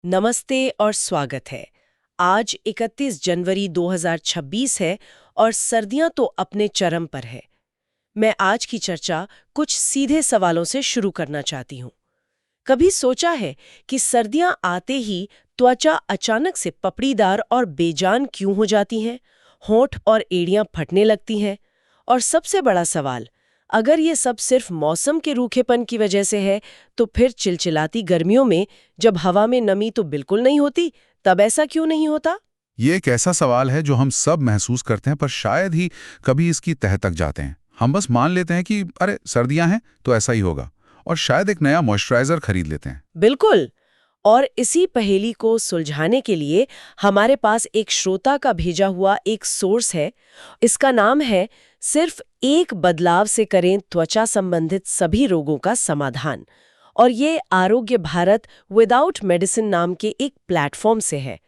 नमस्ते और स्वागत है। आज 31 जनवरी 2026 है और सर्दियां तो अपने चरम पर है। मैं आज की चर्चा कुछ सीधे सवालों से शुरू करना चाहती हूँ। कभी सोचा है कि सर्दियां आते ही त्वचा अचानक से पपड़ीदार और बेजान क्यों हो जाती हैं? होंठ और एड़ियां फटने लगती हैं। और सबसे बड़ा सवाल, अगर ये सब सिर्फ मौसम के रूखेपन की वजह से है, तो फिर चिलचिलाती गर्मियों में जब हवा में नमी तो बिल्कुल नहीं होती, तब ऐसा क्यों नहीं होता? ये एक ऐसा सवाल है जो हम सब महसूस करते हैं, पर शायद ही कभी इसकी तह तक जाते हैं। हम बस मान लेते हैं कि अरे सर्दियां हैं तो ऐसा ही होगा, और शायद एक नया मॉइस्चराइजर खरीद लेते हैं। बिल्कुल। और इसी पहेली को सुलझाने के लिए हमारे पास एक श्रोता का भेजा हुआ एक सोर्स है। इसका नाम है सिर्फ एक बदलाव से करें त्वचा संबंधित सभी रोगों का समाधान। और ये आरोग्य भारत विदाउट मेडिसिन नाम के एक प्लेटफॉर्म से है।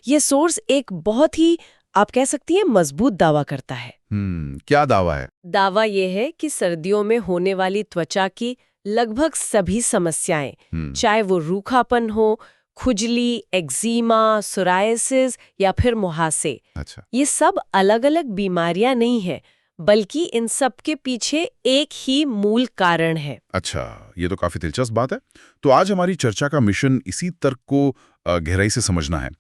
ये सोर्स एक बहुत ही, आप कह सकती हैं, मजबूत दावा करता है। क्या दावा है? दावा ये है कि सर्दियों में होने वाली त्वचा की लगभग सभी समस्याएं, चाहे वो रूखापन हो, खुजली, एक्जीमा, सोरायसिस या फिर मुहासे, अच्छा। ये सब अलग-अलग बीमारियां नहीं है, बल्कि इन सब के पीछे एक ही मूल कारण है। अच्छा, ये तो काफी दिलचस्प बात है। तो आज हमारी चर्चा का मिशन इसी तर्क को गहराई से समझना है।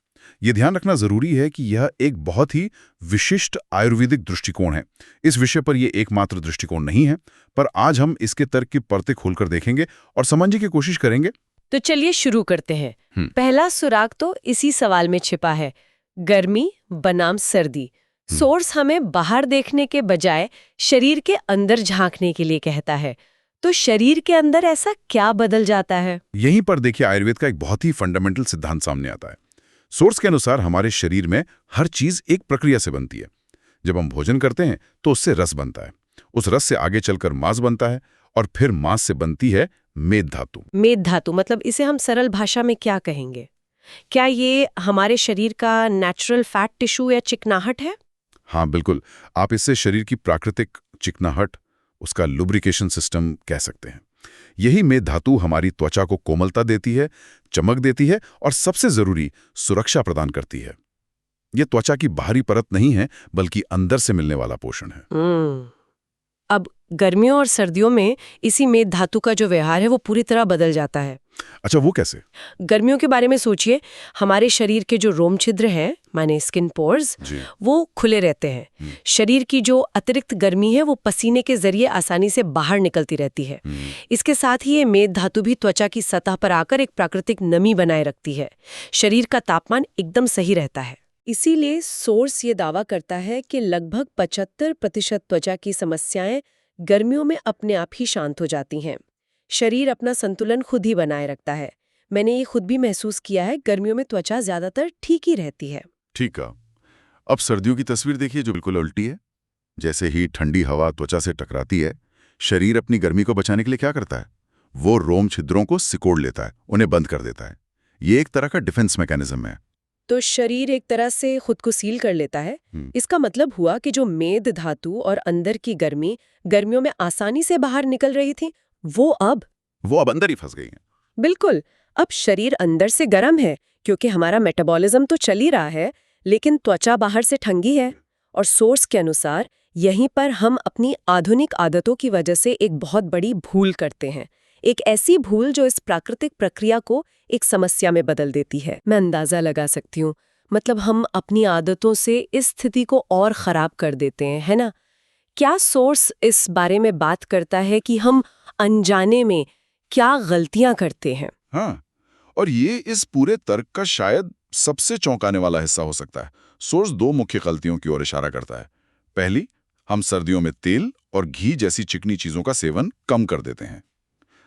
ये ध्यान रखना जरूरी है कि यह एक बहुत ही विशिष्ट आयुर्वेदिक दृष्टिकोण है। इस विषय पर यह एकमात्र दृष्टिकोण नहीं है, पर आज हम इसके तर्क की परतें खोलकर देखेंगे और समझने की कोशिश करेंगे। तो चलिए शुरू करते हैं। पहला सुराग तो इसी सवाल में छिपा है, गर्मी बनाम सर्दी। सोर्स हमें बाहर देखने के बजाय शरीर के अंदर झांकने के लिए कहता है। तो शरीर के अंदर ऐसा क्या बदल जाता है? यहीं पर देखिए, आयुर्वेद का एक बहुत ही फंडामेंटल सिद्धांत सामने आता है। सोर्स के अनुसार हमारे शरीर में हर चीज एक प्रक्रिया से बनती है। जब हम भोजन करते हैं तो उससे रस बनता है, उस रस से आगे चलकर मांस बनता है, और फिर मांस से बनती है मेद धातु। मेद धातु मतलब इसे हम सरल भाषा में क्या कहेंगे? क्या ये हमारे शरीर का नेचुरल फैट टिश्यू या चिकनाहट है? हाँ बिल्कुल, आप इससे शरीर की प्राकृतिक चिकनाहट, उसका लुब्रिकेशन सिस्टम कह सकते हैं। यही मेद धातु हमारी त्वचा को कोमलता देती है, चमक देती है, और सबसे जरूरी, सुरक्षा प्रदान करती है। ये त्वचा की बाहरी परत नहीं है, बल्कि अंदर से मिलने वाला पोषण है। अब गर्मियों और सर्दियों में इसी मेद धातु का जो व्यवहार है वो पूरी तरह बदल जाता है। अच्छा, वो कैसे? गर्मियों के बारे में सोचिए, हमारे शरीर के जो रोम छिद्र हैं, माने स्किन पोर्स, वो खुले रहते हैं। शरीर की जो अतिरिक्त गर्मी है वो पसीने के जरिए आसानी से बाहर निकलती रहती है। इसके साथ ही ये मेद धातु भी त्वचा की सतह पर आकर एक प्राकृतिक नमी बनाए रखती है। शरीर का तापमान एकदम सही रहता है। इसीलिए सोर्स ये दावा करता है कि लगभग 75% त्वचा की समस्याएं गर्मियों में अपने आप ही शांत हो जाती हैं। शरीर अपना संतुलन खुद ही बनाए रखता है। मैंने ये खुद भी महसूस किया है, गर्मियों में त्वचा ज्यादातर ठीक ही रहती है। ठीक है। अब सर्दियों की तस्वीर देखिए, जो बिल्कुल उल्टी है। जैसे ही ठंडी हवा त्वचा से टकराती है, शरीर अपनी गर्मी को बचाने के लिए क्या करता है? वो रोम छिद्रों को सिकोड़ लेता है, उन्हें बंद कर देता है। ये एक तरह का डिफेंस मैकेनिज्म है। तो शरीर एक तरह से खुद को सील कर लेता है। इसका मतलब हुआ कि जो मेद धातु और अंदर की गर्मी गर्मियों में आसानी से बाहर निकल रही थी, वो अब अंदर ही फंस गई हैं। बिल्कुल। अब शरीर अंदर से गर्म है क्योंकि हमारा मेटाबॉलिज्म तो चल ही रहा है, लेकिन त्वचा बाहर से ठंडी है। और सोर्स के अनुसार यहीं पर हम अपनी आधुनिक आदतों की वजह से एक बहुत बड़ी भूल करते हैं। एक ऐसी भूल जो इस प्राकृतिक प्रक्रिया को एक समस्या में बदल देती है। मैं अंदाजा लगा सकती हूँ, मतलब हम अपनी आदतों से इस स्थिति को और खराब कर देते हैं, है ना? क्या सोर्स इस बारे में बात करता है कि हम अनजाने में क्या गलतियां करते हैं? हाँ, और ये इस पूरे तर्क का शायद सबसे चौंकाने वाला हिस्सा हो सकता है। सोर्स दो मुख्य गलतियों की ओर इशारा करता है। पहली, हम सर्दियों में तेल और घी जैसी चिकनी चीजों का सेवन कम कर देते हैं।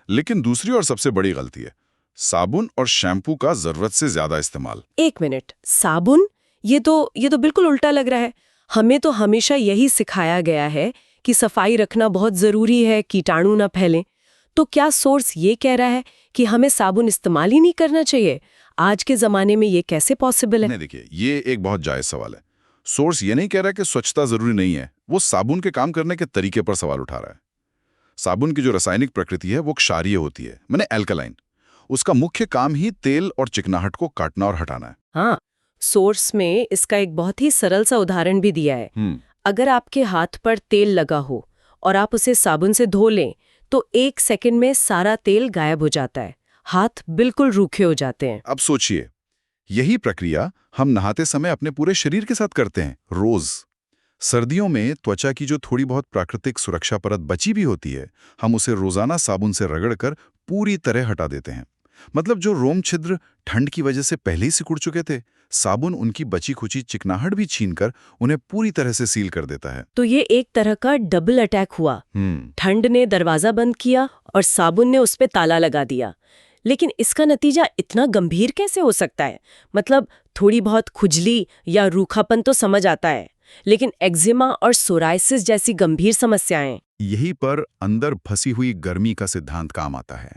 लेकिन दूसरी और सबसे बड़ी गलती है साबुन और शैम्पू का जरूरत से ज्यादा इस्तेमाल। एक मिनट, साबुन? ये तो बिल्कुल उल्टा लग रहा है। हमें तो हमेशा यही सिखाया गया है कि सफाई रखना बहुत जरूरी है, कीटाणु ना फैलें। तो क्या सोर्स ये कह रहा है कि हमें साबुन इस्तेमाल ही नहीं करना चाहिए? आज के जमाने में ये कैसे पॉसिबल है? नहीं, देखिए, ये एक बहुत जायज सवाल है। सोर्स ये नहीं कह रहा कि स्वच्छता जरूरी नहीं है, वो साबुन के काम करने के तरीके पर सवाल उठा रहा है। साबुन की जो रासायनिक प्रकृति है वो क्षारीय होती है, माने एल्कलाइन। उसका मुख्य काम ही तेल और चिकनाहट को काटना और हटाना है। हाँ, सोर्स में इसका एक बहुत ही सरल सा उदाहरण भी दिया है। अगर आपके हाथ पर तेल लगा हो और आप उसे साबुन से धो लें, तो 1 सेकंड में सारा तेल गायब हो जाता है। हाथ बिल्कुल रूखे हो जाते हैं। अब सोचिए, यही प्रक्रिया हम नहाते समय अपने पूरे शरीर के साथ करते हैं, रोज। सर्दियों में त्वचा की जो थोड़ी बहुत प्राकृतिक सुरक्षा परत बची भी होती है, हम उसे रोजाना साबुन से रगड़कर पूरी तरह हटा देते हैं। मतलब जो रोम छिद्र ठंड की वजह से पहले ही सिकुड़ चुके थे, साबुन उनकी बची खुची चिकनाहट भी छीनकर उन्हें पूरी तरह से सील कर देता है। तो ये एक तरह का डबल अटैक हुआ। ठंड ने दरवाजा बंद किया और साबुन ने उस पे ताला लगा दिया। लेकिन इसका नतीजा इतना गंभीर कैसे हो सकता है? मतलब थोड़ी बहुत खुजली या रूखापन तो समझ आता है, लेकिन एक्जिमा और सोराइसिस जैसी गंभीर समस्याएं। यही पर अंदर फंसी हुई गर्मी का सिद्धांत काम आता है।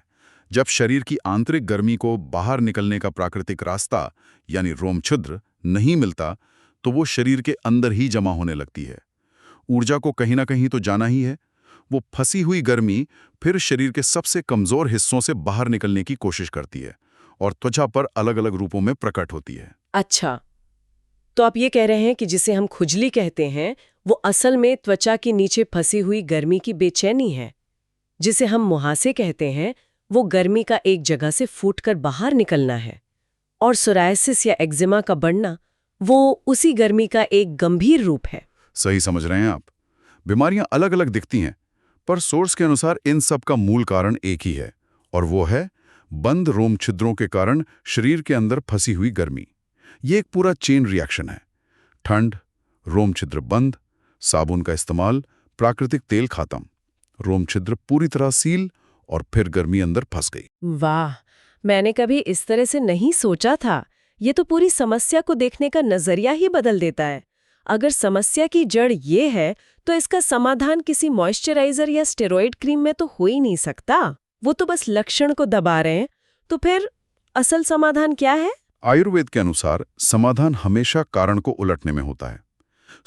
जब शरीर की आंतरिक गर्मी को बाहर निकलने का प्राकृतिक रास्ता यानी रोम छिद्र नहीं मिलता, तो वो शरीर के अंदर ही जमा होने लगती है। ऊर्जा को कहीं ना कहीं तो जाना ही है। वो फंसी हुई गर्मी फिर शरीर के सबसे कमजोर हिस्सों से बाहर निकलने की कोशिश करती है और त्वचा पर अलग अलग रूपों में प्रकट होती है। अच्छा, तो आप ये कह रहे हैं कि जिसे हम खुजली कहते हैं, वो असल में त्वचा के नीचे फंसी हुई गर्मी की बेचैनी है। जिसे हम मुहासे कहते हैं, वो गर्मी का एक जगह से फूटकर बाहर निकलना है। और सोरायसिस या एक्जिमा का बढ़ना, वो उसी गर्मी का एक गंभीर रूप है। सही समझ रहे हैं आप। बीमारियां अलग अलग दिखती हैं, पर सोर्स के अनुसार इन सब का मूल कारण एक ही है, और वो है बंद रोम छिद्रों के कारण शरीर के अंदर फंसी हुई गर्मी। ये एक पूरा चेन रिएक्शन है। ठंड, रोम छिद्र बंद, साबुन का इस्तेमाल, प्राकृतिक तेल खत्म, रोम छिद्र पूरी तरह सील, और फिर गर्मी अंदर फंस गई। वाह, मैंने कभी इस तरह से नहीं सोचा था। ये तो पूरी समस्या को देखने का नजरिया ही बदल देता है। अगर समस्या की जड़ ये है, तो इसका समाधान किसी मॉइस्चराइजर या स्टेरॉइड क्रीम में तो हो ही नहीं सकता। वो तो बस लक्षण को दबा रहे हैं। तो फिर असल समाधान क्या है? आयुर्वेद के अनुसार समाधान हमेशा कारण को उलटने में होता है।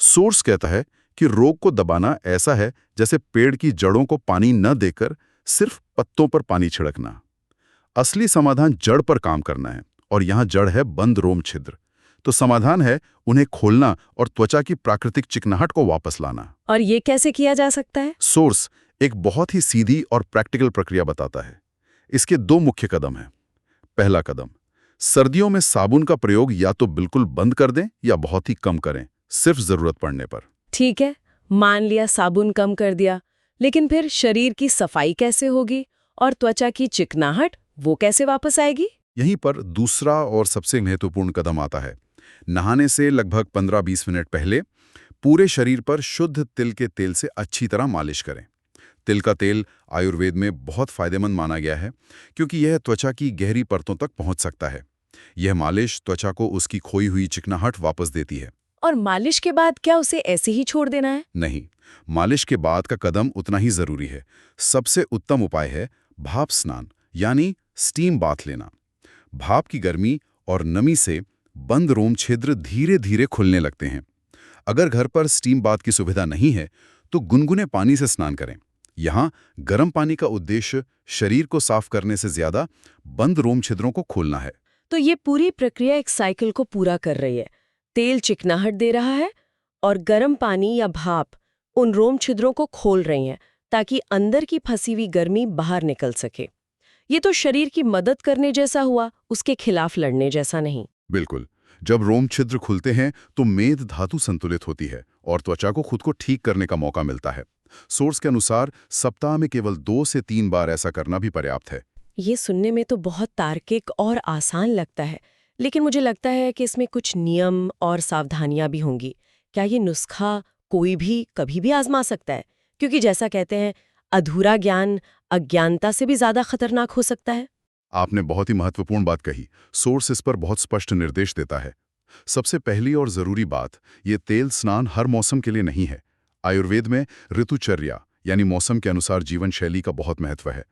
सोर्स कहता है कि रोग को दबाना ऐसा है जैसे पेड़ की जड़ों को पानी न देकर सिर्फ पत्तों पर पानी छिड़कना। असली समाधान जड़ पर काम करना है, और यहां जड़ है बंद रोम छिद्र। तो समाधान है उन्हें खोलना और त्वचा की प्राकृतिक चिकनाहट को वापस लाना। और ये कैसे किया जा सकता है? सोर्स एक बहुत ही सीधी और प्रैक्टिकल प्रक्रिया बताता है। इसके 2 मुख्य कदम हैं। पहला कदम, सर्दियों में साबुन का प्रयोग या तो बिल्कुल बंद कर दें या बहुत ही कम करें, सिर्फ जरूरत पड़ने पर। ठीक है, मान लिया साबुन कम कर दिया, लेकिन फिर शरीर की सफाई कैसे होगी और त्वचा की चिकनाहट वो कैसे वापस आएगी? यहीं पर दूसरा और सबसे महत्वपूर्ण कदम आता है। नहाने से लगभग 15-20 मिनट पहले पूरे शरीर पर शुद्ध तिल के तेल से अच्छी तरह मालिश करें। तिल का तेल आयुर्वेद में बहुत फायदेमंद माना गया है, क्योंकि यह त्वचा की गहरी परतों तक पहुंच सकता है। यह मालिश त्वचा को उसकी खोई हुई चिकनाहट वापस देती है। और मालिश के बाद क्या उसे ऐसे ही छोड़ देना है? नहीं, मालिश के बाद का कदम उतना ही जरूरी है। सबसे उत्तम उपाय है भाप स्नान यानी स्टीम बाथ लेना। भाप की गर्मी और नमी से बंद रोम छिद्र धीरे धीरे खुलने लगते हैं। अगर घर पर स्टीम बाथ की सुविधा नहीं है, तो गुनगुने पानी से स्नान करें। यहाँ गर्म पानी का उद्देश्य शरीर को साफ करने से ज्यादा बंद रोम छिद्रों को खोलना है। तो ये पूरी प्रक्रिया एक साइकिल को पूरा कर रही है। तेल चिकनाहट दे रहा है और गर्म पानी या भाप उन रोम छिद्रों को खोल रही हैं, ताकि अंदर की फंसी हुई गर्मी बाहर निकल सके। ये तो शरीर की मदद करने जैसा हुआ, उसके खिलाफ लड़ने जैसा नहीं। बिल्कुल। जब रोम छिद्र खुलते हैं तो मेद धातु संतुलित होती है और त्वचा को खुद को ठीक करने का मौका मिलता है। सोर्स के अनुसार सप्ताह में केवल 2 से 3 बार ऐसा करना भी पर्याप्त है। ये सुनने में तो बहुत तार्किक और आसान लगता है, लेकिन मुझे लगता है कि इसमें कुछ नियम और सावधानियां भी होंगी। क्या ये नुस्खा कोई भी कभी भी आजमा सकता है? क्योंकि जैसा कहते हैं, अधूरा ज्ञान अज्ञानता से भी ज्यादा खतरनाक हो सकता है। आपने बहुत ही महत्वपूर्ण बात कही। सोर्स इस पर बहुत स्पष्ट निर्देश देता है। सबसे पहली और जरूरी बात, ये तेल स्नान हर मौसम के लिए नहीं है। आयुर्वेद में ऋतुचर्या यानी मौसम के अनुसार जीवन शैली का बहुत महत्व है।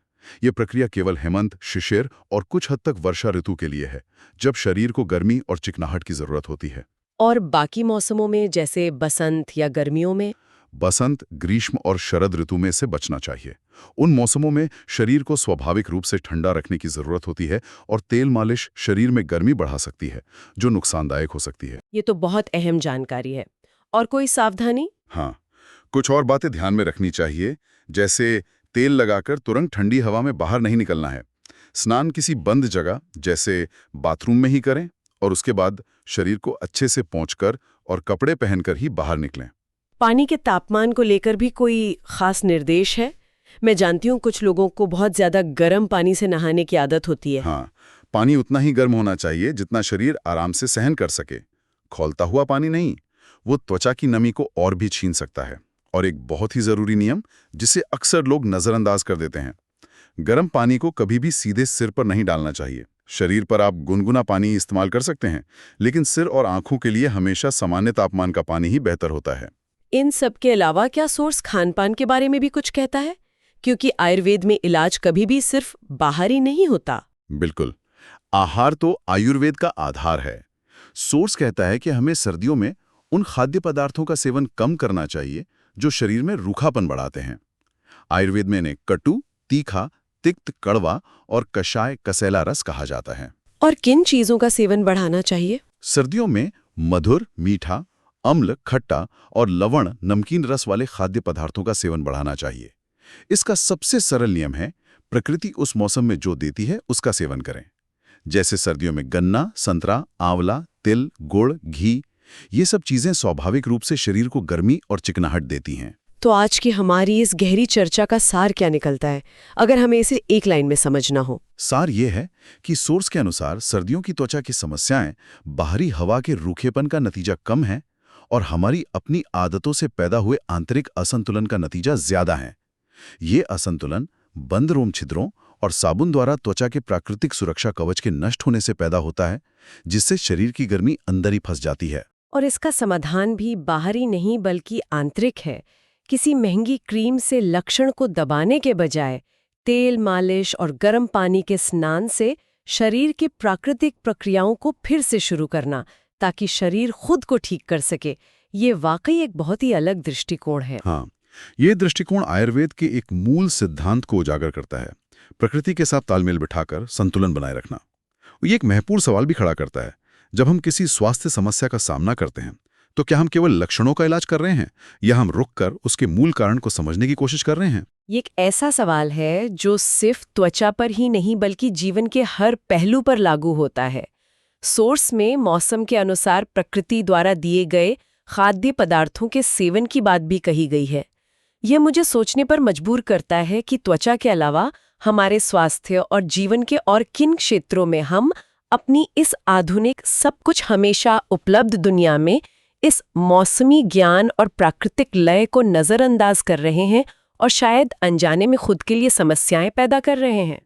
ये प्रक्रिया केवल हेमंत, शिशिर और कुछ हद तक वर्षा ऋतु के लिए है, जब शरीर को गर्मी और चिकनाहट की जरूरत होती है। और बाकी मौसमों में, जैसे बसंत या गर्मियों में? बसंत, ग्रीष्म और शरद ऋतु में से बचना चाहिए। उन मौसमों में शरीर को स्वाभाविक रूप से ठंडा रखने की जरूरत होती है और तेल मालिश शरीर में गर्मी बढ़ा सकती है, जो नुकसानदायक हो सकती है। ये तो बहुत अहम जानकारी है। और कोई सावधानी? हाँ, कुछ और बातें ध्यान में रखनी चाहिए, जैसे तेल लगाकर तुरंत ठंडी हवा में बाहर नहीं निकलना है। स्नान किसी बंद जगह जैसे बाथरूम में ही करें और उसके बाद शरीर को अच्छे से पोंछकर और कपड़े पहनकर ही बाहर निकलें। पानी के तापमान को लेकर भी कोई खास निर्देश है? मैं जानती हूँ कुछ लोगों को बहुत ज्यादा गर्म पानी से नहाने की आदत होती है। हाँ, पानी उतना ही गर्म होना चाहिए जितना शरीर आराम से सहन कर सके। खौलता हुआ पानी नहीं, वो त्वचा की नमी को और भी छीन सकता है। और एक बहुत ही जरूरी नियम जिसे अक्सर लोग नजरअंदाज कर देते हैं, गर्म पानी को कभी भी सीधे सिर पर नहीं डालना चाहिए। शरीर पर आप गुनगुना पानी इस्तेमाल कर सकते हैं, लेकिन सिर और आंखों के लिए हमेशा सामान्य तापमान का पानी ही बेहतर होता है। इन सब के अलावा क्या सोर्स खान-पान के बारे में भी कुछ कहता है? क्योंकि आयुर्वेद में इलाज कभी भी सिर्फ बाहरी नहीं होता। बिल्कुल, आहार तो आयुर्वेद का आधार है। सोर्स कहता है कि हमें सर्दियों में उन खाद्य पदार्थों का सेवन कम करना चाहिए जो शरीर में रूखापन बढ़ाते हैं। आयुर्वेद में इन्हें कटु, तीखा, तिक्त, कड़वा और कषाय कसैला रस कहा जाता है। और किन चीजों का सेवन बढ़ाना चाहिए? सर्दियों में मधुर, मीठा, अम्ल, खट्टा और लवण नमकीन रस वाले खाद्य पदार्थों का सेवन बढ़ाना चाहिए। इसका सबसे सरल नियम है, प्रकृति उस मौसम में जो देती है उसका सेवन करें। जैसे सर्दियों में गन्ना, संतरा, आंवला, तिल, गुड़, घी, ये सब चीजें स्वाभाविक रूप से शरीर को गर्मी और चिकनाहट देती हैं। तो आज की हमारी इस गहरी चर्चा का सार क्या निकलता है, अगर हमें इसे एक लाइन में समझना हो? सार ये है कि सोर्स के अनुसार सर्दियों की त्वचा की समस्याएं बाहरी हवा के रूखेपन का नतीजा कम है और हमारी अपनी आदतों से पैदा हुए आंतरिक असंतुलन का नतीजा ज्यादा है। ये असंतुलन बंद रोम छिद्रों और साबुन द्वारा त्वचा के प्राकृतिक सुरक्षा कवच के नष्ट होने से पैदा होता है, जिससे शरीर की गर्मी अंदर ही फंस जाती है। और इसका समाधान भी बाहरी नहीं बल्कि आंतरिक है। किसी महंगी क्रीम से लक्षण को दबाने के बजाय तेल मालिश और गर्म पानी के स्नान से शरीर की प्राकृतिक प्रक्रियाओं को फिर से शुरू करना, ताकि शरीर खुद को ठीक कर सके। ये वाकई एक बहुत ही अलग दृष्टिकोण है। हाँ, ये दृष्टिकोण आयुर्वेद के एक मूल सिद्धांत को उजागर करता है, प्रकृति के साथ तालमेल बिठाकर संतुलन बनाए रखना। ये एक महत्वपूर्ण सवाल भी खड़ा करता है, जब हम किसी स्वास्थ्य समस्या का सामना करते हैं तो क्या हम केवल लक्षणों का इलाज कर रहे हैं या हम रुककर उसके मूल कारण को समझने की कोशिश कर रहे हैं? ये एक ऐसा सवाल है जो सिर्फ त्वचा पर ही नहीं बल्कि जीवन के हर पहलू पर लागू होता है। सोर्स में मौसम के अनुसार प्रकृति द्वारा दिए गए खाद्य पदार्थों के सेवन की बात भी कही गई है। यह मुझे सोचने पर मजबूर करता है कि त्वचा के अलावा हमारे स्वास्थ्य और जीवन के और किन क्षेत्रों में हम अपनी इस आधुनिक सब कुछ हमेशा उपलब्ध दुनिया में इस मौसमी ज्ञान और प्राकृतिक लय को नजरअंदाज कर रहे हैं और शायद अनजाने में खुद के लिए समस्याएं पैदा कर रहे हैं।